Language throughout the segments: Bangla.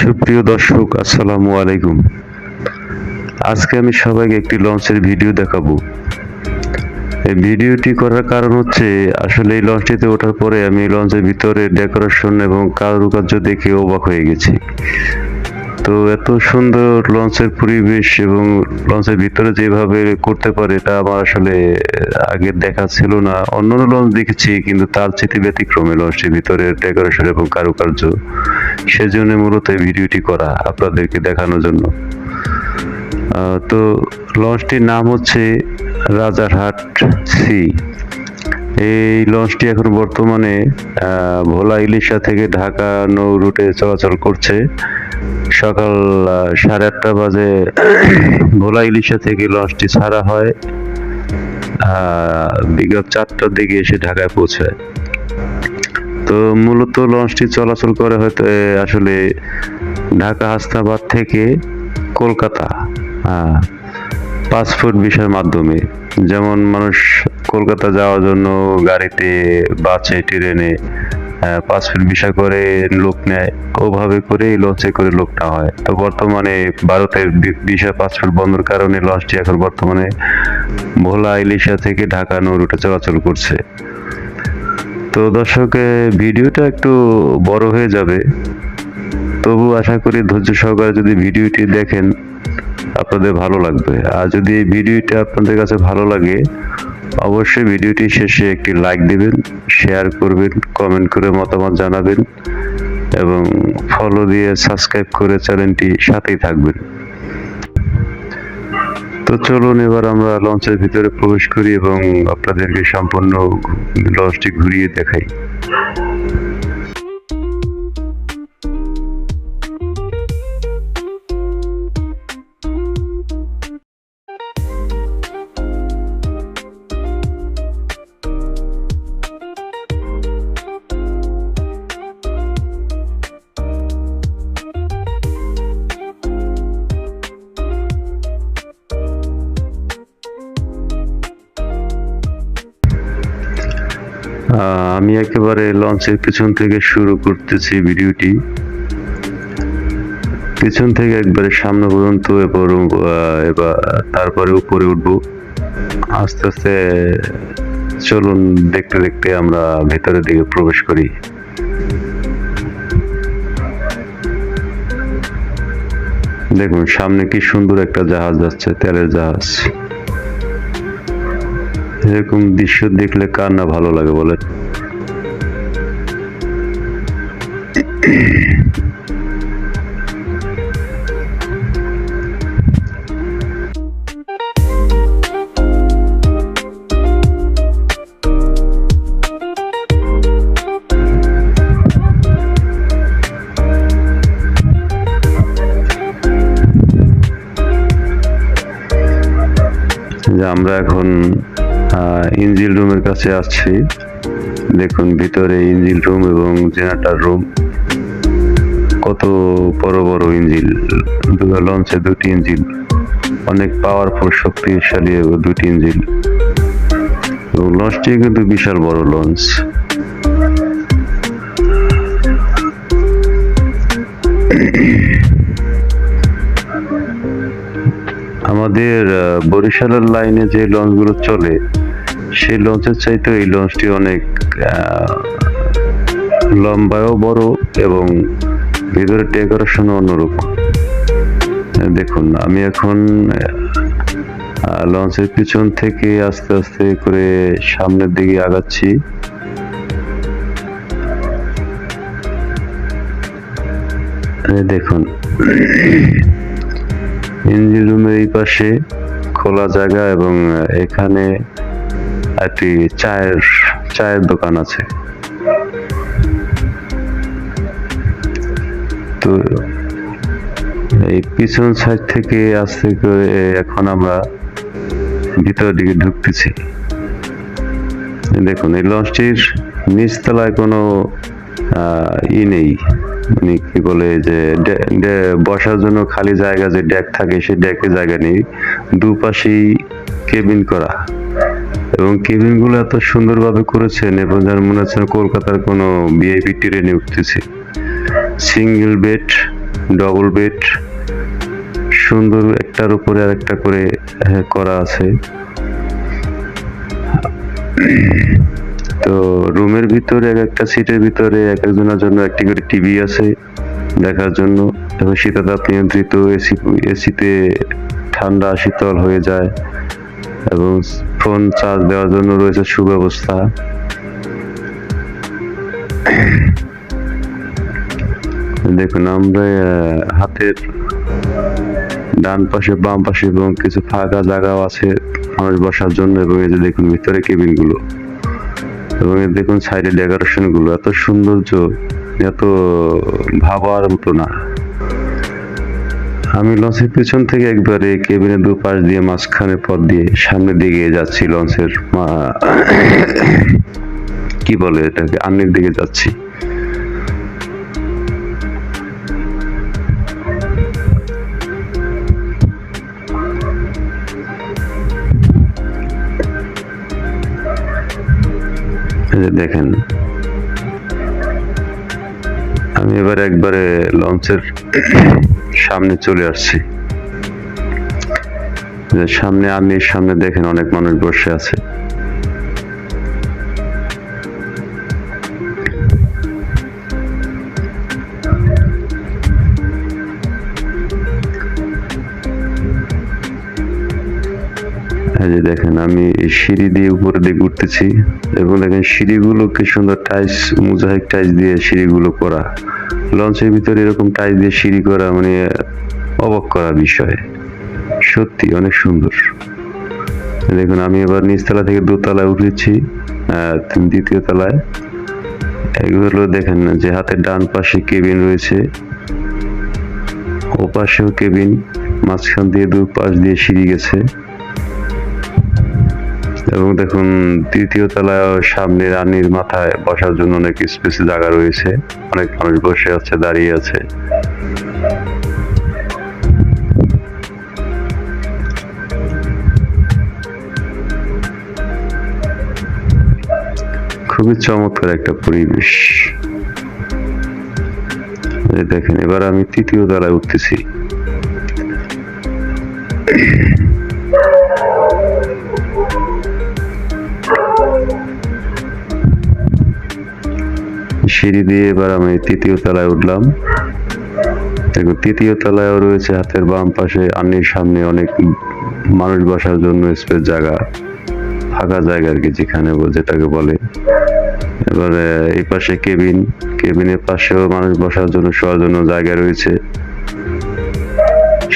সুপ্রিয় দর্শক, আসসালামু আলাইকুম। আজকে আমি সবাইকে একটি লঞ্চের ভিডিও দেখাবো। এই ভিডিওটি করার কারণ হচ্ছে, আসলে এই লঞ্চটিতে ওঠার পরে আমি লঞ্চের ভিতরে ডেকোরেশন এবং কারুকার্য দেখে অবাক হয়ে গেছি। তো এত সুন্দর লঞ্চের পরিবেশ এবং লঞ্চের ভিতরে যেভাবে করতে পারে, এটা আমার আসলে আগে দেখা ছিল না। অন্যান্য লঞ্চ দেখেছি, কিন্তু তার চেয়ে ব্যতিক্রমে লঞ্চটির ভিতরে ডেকোরেশন এবং কারুকার্য। সেজন্য মূলত এই ভিডিওটি করা, আপনাদেরকে দেখানোর জন্য। তো লঞ্চটির নাম হচ্ছে রাজারহাট সি। এই লঞ্চটি এখন বর্তমানে ভোলা ইলিশা থেকে ঢাকা নৌ রুটে চলাচল করছে। সকাল 8:30 বাজে ভোলা ইলিশা থেকে লঞ্চটি ছাড়া হয়, বিকাল 4টার দিকে এসে ঢাকায় পৌঁছায়। তো মূলত লঞ্চটি চলাচল করে হয়তো আসলে ঢাকা হাসনাবাদ থেকে কলকাতা 5 ফুট ভিসার মাধ্যমে। যেমন মানুষ কলকাতা যাওয়ার জন্য গাড়িতে, বাসে, ট্রেনে 5 ফুট ভিসা করে লোক নেয়, ওভাবে করে লঞ্চে করে লোক নেওয়া হয়। তো বর্তমানে ভারতের ভিসা 5 ফুট বন্ধের কারণে লঞ্চটি এখন বর্তমানে ভোলা ইলিশা থেকে ঢাকা নৌ রুটে চলাচল করছে। তো দর্শক, ভিডিওটা একটু বড় হয়ে যাবে, তবু আশা করি ধৈর্য সহকারে যদি ভিডিওটি দেখেন আপনাদের ভালো লাগবে। আর যদি এই ভিডিওটি আপনাদের কাছে ভালো লাগে, অবশ্যই ভিডিওটি শেষে একটি লাইক দিবেন, শেয়ার করবেন, কমেন্ট করে মতামত জানাবেন এবং ফলো দিয়ে সাবস্ক্রাইব করে চ্যানেলটি সাথেই থাকবেন। তো চলুন এবার আমরা লঞ্চের ভিতরে প্রবেশ করি এবং আপনাদেরকে সম্পূর্ণ লঞ্চটি ঘুরিয়ে দেখাই। আমি একেবারে লঞ্চের পিছন থেকে শুরু করতেছি ভিডিওটি। পিছন থেকে একবারে সামনে পর্যন্ত, এবার তারপরে উপরে উঠবো আস্তে আস্তে। চলুন দেখতে দেখতে আমরা ভেতরের দিকে প্রবেশ করি। দেখুন সামনে কি সুন্দর একটা জাহাজ যাচ্ছে, তেলের জাহাজ। এরকম দৃশ্য দেখলে কার না ভালো লাগে বলেন। আমরা এখন ইঞ্জিন রুমের কাছে আসছি। দেখুন ভিতরে ইঞ্জিন রুম এবং জেনারেটর রুম। কত বড় বড় ইঞ্জিন, লঞ্চে 2টি ইঞ্জিন, অনেক পাওয়ারফুল, শক্তিশালী দুটি ইঞ্জিন। এবং লঞ্চটি কিন্তু বিশাল বড় লঞ্চ। আমাদের বরিশালের লাইনে যে লঞ্চগুলো চলে, সেই লঞ্চের চাইতে এই লঞ্চটি অনেক লম্বায়ও বড় এবং ভিতরে ডেকোরেশনও অন্যরকম। দেখুন আমি এখন লঞ্চের পিছন থেকে আস্তে আস্তে করে সামনের দিকে আগাচ্ছি। দেখুন ইঞ্জিন রুমের এই পাশে খোলা জায়গা এবং এখানে একটি চায়ের দোকান আছে। তো এই পিছন সাইড থেকে আস্তে করে এখন আমরা ভিতরের দিকে ঢুকতেছি। দেখুন এই লঞ্চটির নিচতলায় কোনো নেই, মানে কি বলে যে বসার জন্য খালি জায়গা, যে ডেক থাকে সেই ডেকে জায়গা নেই। দুপাশেই কেবিন করা এবং কেবিন গুলো এত সুন্দরভাবে করেছেন এবং যার মনে হচ্ছে কলকাতার কোনো ভিআইপি ট্রেনে উঠতেছে। সিঙ্গেল বেড ডবল বেড, সুন্দর একটার উপরে আর একটা করে করা আছে। তো রুমের ভিতরে এক একটা সিটের ভিতরে এক একজনের জন্য একটি করে টিভি আছে দেখার জন্য, এবং শীতাতাপ নিয়ন্ত্রিত এসিতে ঠান্ডা শীতল হয়ে যায়, এবং ফোন চার্জ দেওয়ার জন্য রয়েছে সুব্যবস্থা। দেখুন আমরা হাতের ডান পাশে বাম পাশে এবং কিছু ফাঁকা জায়গাও আছে মানুষ বসার জন্য, এবং এই যে দেখুন ভিতরে কেবিন গুলো, এবং দেখুন সাইডে ডেকোরেশন গুলো এত সৌন্দর্য, এত ভাবার মতো না। আমি লঞ্চের পিছন থেকে একবারে কেবিনের দুপাশ দিয়ে মাঝখানে পথ দিয়ে সামনের দিকে যাচ্ছি, লঞ্চের কি বলে এটাকে, আর্নির দিকে যাচ্ছি। দেখেন আমি এবার একবারে লঞ্চের সামনে চলে আসছি। সামনে আর্নির সামনে দেখেন অনেক মানুষ বসে আছে। যে দেখেন আমি সিঁড়ি দিয়ে উপরে দিকে উঠতেছি, এবং দেখেন সিঁড়িগুলো কি সুন্দর টাইলস, মোজাইক টাইলস দিয়ে সিঁড়িগুলো করা। লঞ্চের ভিতরে এরকম টাইলস দিয়ে সিঁড়ি করা মানে অবাক করা বিষয়, সত্যি অনেক সুন্দর। দেখুন আমি এবার নিচতলা থেকে দোতলায় উঠেছি, দ্বিতীয় তলায়। এগুলো দেখেন যে হাতের ডান পাশে কেবিন রয়েছে, ও পাশেও কেবিন, মাঝখান দিয়ে দুপাশ দিয়ে সিঁড়ি গেছে। এবং দেখুন তৃতীয় তলায় সামনে রানীর মাথায় বসার জন্য অনেক স্পেস জায়গা রয়েছে, অনেক মানুষ বসে আছে, দাঁড়িয়ে আছে। খুবই চমৎকার একটা পরিবেশ। দেখেন এবার আমি তৃতীয় তলায় উঠতেছি। সিঁড়ি দিয়ে এবার আমি তৃতীয় তলায় উঠলাম। দেখুন তৃতীয় তলায়ও রয়েছে হাতের বাম পাশে আর্নির সামনে অনেক মানুষ বসার জন্য স্পেস জায়গা, ফাঁকা জায়গা আর কি, যেখানে যেটাকে বলে। এবারে এই পাশে কেবিন, কেবিনের পাশেও মানুষ বসার জন্য শোয়ার জন্য জায়গা রয়েছে।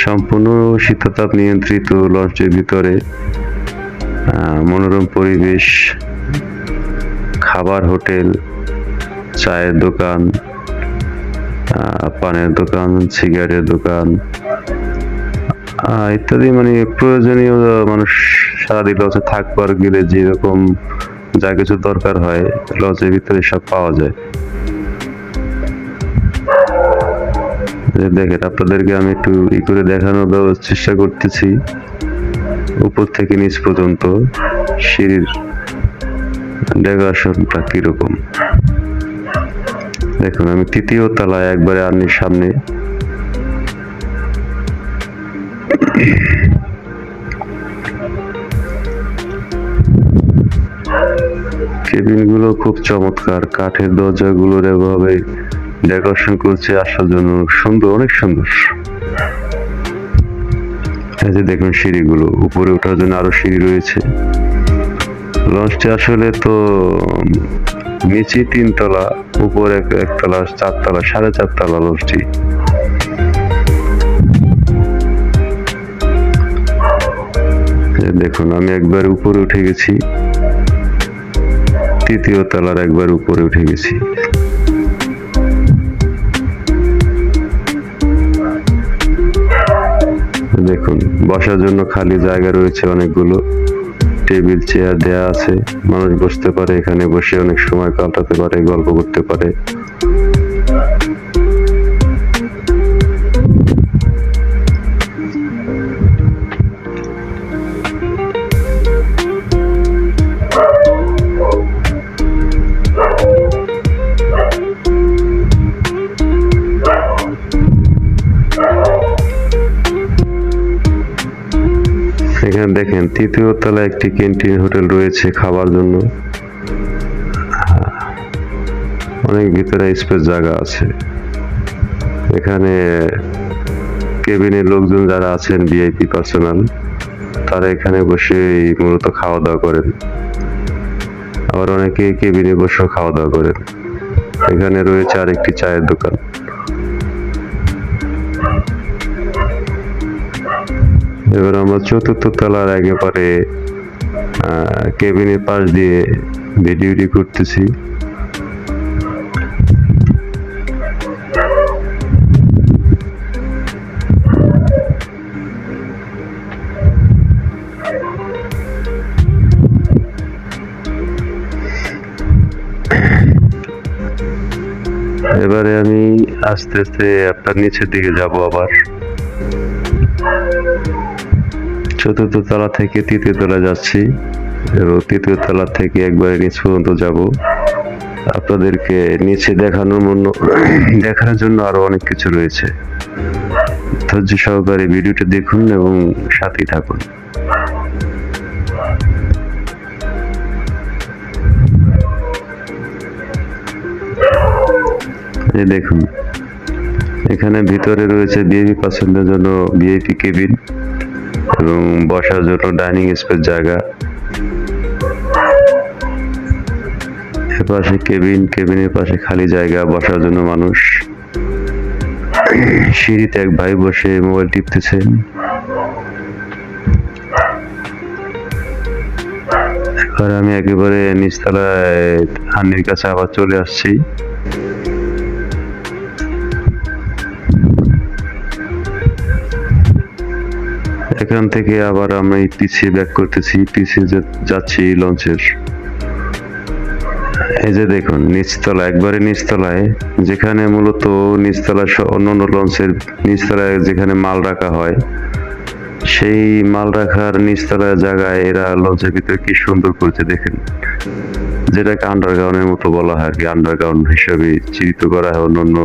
সম্পূর্ণ শীততাপ নিয়ন্ত্রিত লঞ্চের ভিতরে মনোরম পরিবেশ, খাবার হোটেল, চায়ের দোকান, পানের দোকান, সিগারেটের দোকান ইত্যাদি, মানে প্রয়োজনীয় মানুষ সারাদিন লঞ্চে থাকবার গেলে যেরকম যা কিছু দরকার হয় লঞ্চের ভিতরে সব পাওয়া যায়। দেখেন আপনাদেরকে আমি একটু করে দেখানোর চেষ্টা করতেছি উপর থেকে নিচ পর্যন্ত সিঁড়ির ডেকোরেশনটা কিরকম। দেখুন আমি তৃতীয় তলায় একবারে আর্নির সামনে। কেবিন গুলো খুব চমৎকার, কাঠের দরজা গুলোর এভাবে ডেকোরেশন করছে আসার জন্য, সুন্দর, অনেক সুন্দর। এই যে দেখুন সিঁড়িগুলো, উপরে ওঠার জন্য আরো সিঁড়ি রয়েছে। লঞ্চটি আসলে তো নিচে 3 তলা, উপরে একতলা, 4 তলা, 4.5 তলা লঞ্চটি। দেখুন আমি একবার উপরে উঠে গেছি, তৃতীয় তলার একবার উপরে উঠে গেছি। দেখুন বসার জন্য খালি জায়গা রয়েছে অনেকগুলো, টেবিল চেয়ার দেয়া আছে, মানুষ বসতে পারে, এখানে বসে অনেক সময় কাটাতে পারে, গল্প করতে পারে। দেখেন তৃতীয় তলায় একটি ক্যান্টিন হোটেল রয়েছে খাবার জন্য। অনেক ভিতরে স্পেস জায়গা আছে। এখানে কেবিনের লোকজন যারা আছেন ভিআইপি পার্সোনাল, তারা এখানে বসে মূলত খাওয়া দাওয়া করেন। আবার অনেকে কেবিনে বসে খাওয়া দাওয়া করেন। এখানে রয়েছে আরেকটি চায়ের দোকান। এবার আমরা চতুর্থ তলার একেবারে কেবিনের পাশ দিয়ে ভিডিওটি করতেছি। এবারে আমি আস্তে আস্তে আপনার নিচের দিকে যাব। আবার চতুর্থ তলা থেকে তৃতীয় তলা যাচ্ছি এবং তৃতীয় তলা থেকে একবারে নিচ পর্যন্ত যাব। আপনাদেরকে নিচে দেখানোর জন্য আরো অনেক কিছু রয়েছে। ধৈর্য সহকারে ভিডিওটি দেখুন এবং সাথেই থাকুন। দেখুন এখানে ভিতরে রয়েছে ভিআইপি পার্সনদের জন্য ভিআইপি কেবিন এবং বসার জন্য ডাইনিং স্পেস জায়গা। এপাশে কেবিনের পাশে খালি জায়গা বসার জন্য মানুষ। সিঁড়িতে এক ভাই বসে মোবাইল টিপতেছেন। এবার আমি একেবারে নিচতলায় হান্নির কাছে আবার চলে আসছি। এখান থেকে আবার আমরা পিছিয়ে ব্যাক করতেছি, পিছিয়ে যাচ্ছি লঞ্চের। এই যে দেখুন নিচতলা, একবারে নিচতলায়, যেখানে মূলত নিচতলা অন্যান্য লঞ্চের নিচতলায় যেখানে মাল রাখা হয়, সেই মাল রাখার নিচতলার জায়গায় এরা লঞ্চের ভিতরে কি সুন্দর করছে দেখেন, যেটাকে আন্ডারগ্রাউন্ডের মতো বলা হয় আর কি। আন্ডারগ্রাউন্ড হিসেবে চিহ্নিত করা হয় অন্যান্য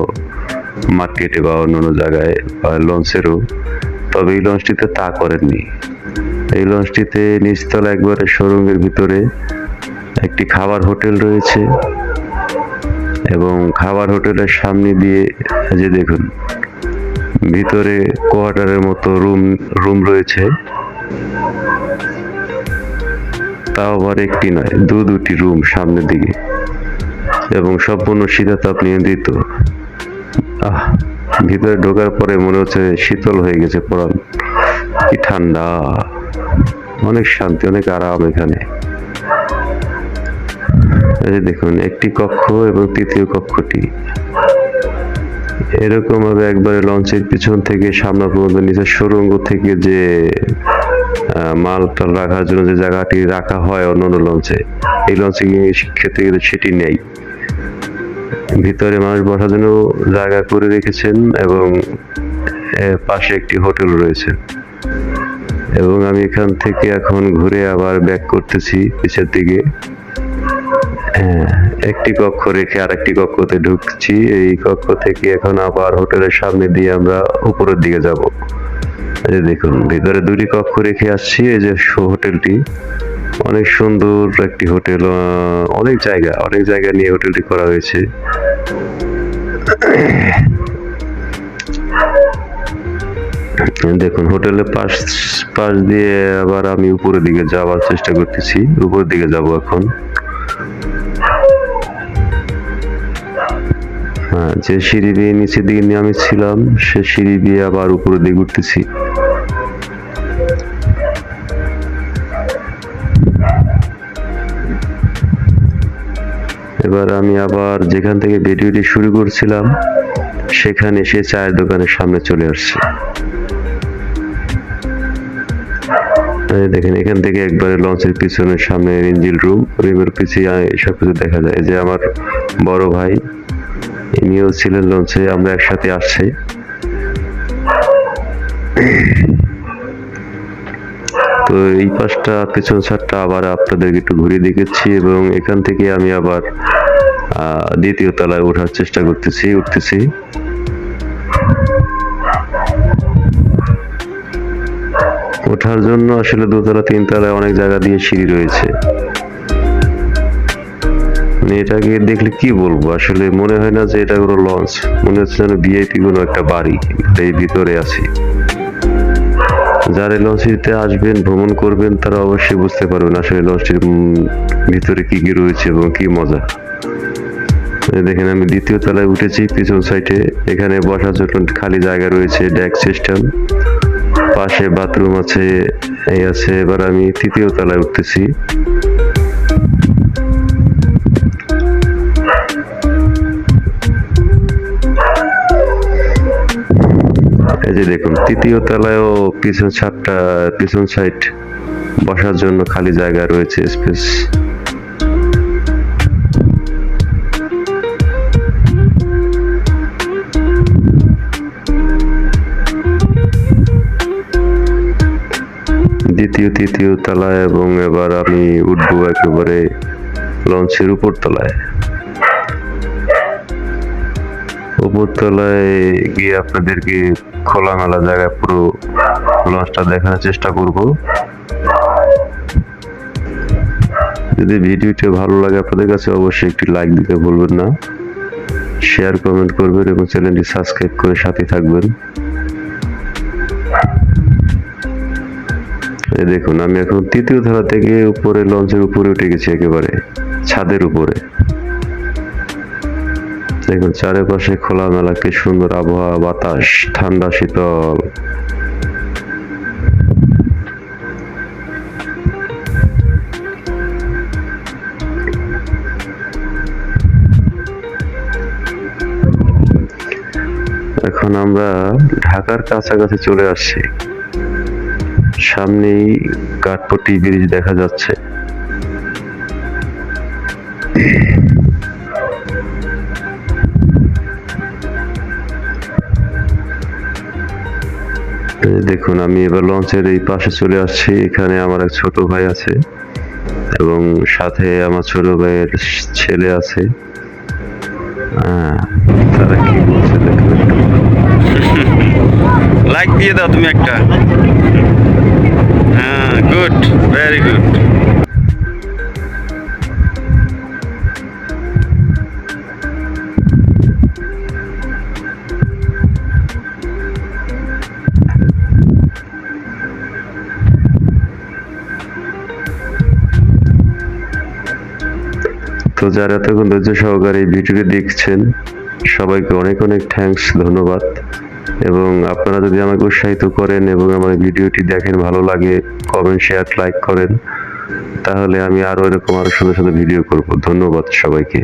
মার্কেটে বা অন্যান্য জায়গায় বা লঞ্চেরও। তবে এই লঞ্চটিতে তা করেননি। এই লঞ্চটিতে নিচতলা একবারে সুড়ঙ্গের ভিতরে একটি খাবার হোটেল রয়েছে এবং খাবার হোটেলের সামনে দিয়ে যে দেখুন ভিতরে কোয়ার্টারের মতো রুম রয়েছে। তাও আবার একটি নয়, দুটি রুম সামনের দিকে এবং সম্পূর্ণ শীতাতাপ নিয়ন্ত্রিত। ভিতরে ঢোকার পরে মনে হচ্ছে শীতল হয়ে গেছে পরান, কি ঠান্ডা, অনেক শান্তি, অনেক আরাম এখানে। এই যে দেখুন একটি কক্ষ এবং তৃতীয় কক্ষটি এরকম ভাবে একবারে লঞ্চের পিছন থেকে সামনে পর্যন্ত নিচের সুড়ঙ্গ থেকে যে মালটা রাখার জন্য যে জায়গাটি রাখা হয় অন্যান্য লঞ্চে, এই লঞ্চে ক্ষেত্রে কিন্তু সেটি নেই। ভিতরে মানুষ বসার জন্য জায়গা করে রেখেছেন এবং পাশে একটি হোটেল রয়েছে। এবং আমি এখান থেকে এখন ঘুরে আবার ব্যাক করতেছি পিছের দিকে। একটি কক্ষ রেখে আরেকটি কক্ষতে ঢুকছি। এই কক্ষ থেকে এখন আবার হোটেলের সামনে দিয়ে আমরা উপরের দিকে যাব। এই দেখুন ভিতরে দুটি কক্ষ রেখে আসছি। এই যে হোটেলটি অনেক সুন্দর একটি হোটেল, অনেক জায়গা নিয়ে হোটেলটি করা হয়েছে। দেখুন হোটেলের পাশ দিয়ে আবার আমি উপরের দিকে যাওয়ার চেষ্টা করতেছি। উপরের দিকে যাব এখন। যে সিঁড়ি দিয়ে নিচের দিকে আমি ছিলাম, সে সিঁড়ি দিয়ে আবার উপরের দিকে উঠতেছি। এবার আমি আবার যেখান থেকে ভিডিওটি শুরু করছিলাম সেখানে সে চায়ের দোকানের সামনে চলে আসছে। দেখেন এখান থেকে একবারে লঞ্চের পিছনের সামনে ইঞ্জিন রুমের পিছিয়ে সবকিছু দেখা যায়। যে আমার বড় ভাই, ইনিও ছিলেন লঞ্চে, আমরা একসাথে আসছি। তো এই পাশটা পেছন ছাদটা আবার আপনাদেরকে একটু ঘুরিয়ে দেখেছি এবং এখান থেকে আমি আবার দ্বিতীয় তলায় ওঠার চেষ্টা উঠতেছি। ওঠার জন্য আসলে দোতলা তিনতলায় অনেক জায়গা দিয়ে সিঁড়ি রয়েছে। মানে এটাকে দেখলে কি বলবো, আসলে মনে হয় না যে এটা কোনো লঞ্চ, মনে হচ্ছে যেন ভিআইপি কোনো একটা বাড়ি, এই ভিতরে আছি। যারা লঞ্চটিতে আসবেন, ভ্রমণ করবেন, তারা অবশ্যই বুঝতে পারবেন আসলে লঞ্চটির ভিতরে কি কি রয়েছে এবং কি মজা। দেখেন আমি দ্বিতীয় তলায় উঠেছি, পিছন সাইডে এখানে বসার জন্য খালি জায়গা রয়েছে, ডেক সিস্টেম, পাশে বাথরুম আছে, এই আছে। এবার আমি তৃতীয় তলায় উঠতেছি। এই যে দেখুন তৃতীয় তলায়ও পিছন ছাদটা, পিছন সাইড বসার জন্য খালি জায়গা রয়েছে, স্পেস। দ্বিতীয় তৃতীয় তলায়, এবং এবার আমি উঠবো একেবারে লঞ্চের উপর তলায়। উপর তলায় গিয়ে আপনাদেরকে খোলামেলা জায়গায় পুরো লঞ্চটা দেখানোর চেষ্টা করব। যদি ভিডিওটি ভালো লাগে আপনাদের কাছে, অবশ্যই একটি লাইক দিতে ভুলবেন না, শেয়ার কমেন্ট করবেন এবং চ্যানেলটি সাবস্ক্রাইব করে সাথে থাকবেন। এই দেখুন আমি এখন তৃতীয় তলা থেকে উপরে লঞ্চের উপরে উঠে গেছি, একেবারে ছাদের উপরে। দেখুন চারিপাশে খোলামেলা, কি সুন্দর আবহাওয়া, বাতাস ঠান্ডা শীতল। এখন আমরা ঢাকার কাছাকাছি চলে আসছি, সামনেই কাঠপট্টি ব্রিজ দেখা যাচ্ছে। দেখুন আমি এবার লঞ্চের এই পাশে চলে আসছি, এখানে আমার এক ছোট ভাই আছে এবং সাথে আমার ছোট ভাইয়ের ছেলে আছে। তারা কি বলছে দেখুন একটু। লাইক দিয়ে দাও তুমি একটা। হ্যাঁ, গুড, ভেরি গুড। তো যারা এতক্ষণ ধৈর্য সহকারে এই ভিডিওটি দেখছেন, সবাইকে অনেক অনেক থ্যাঙ্কস, ধন্যবাদ। এবং আপনারা যদি আমাকে উৎসাহিত করেন এবং আমার ভিডিওটি দেখেন, ভালো লাগে, কমেন্ট শেয়ার লাইক করেন, তাহলে আমি আরো এরকম আরো সুন্দর সুন্দর ভিডিও করব। ধন্যবাদ সবাইকে।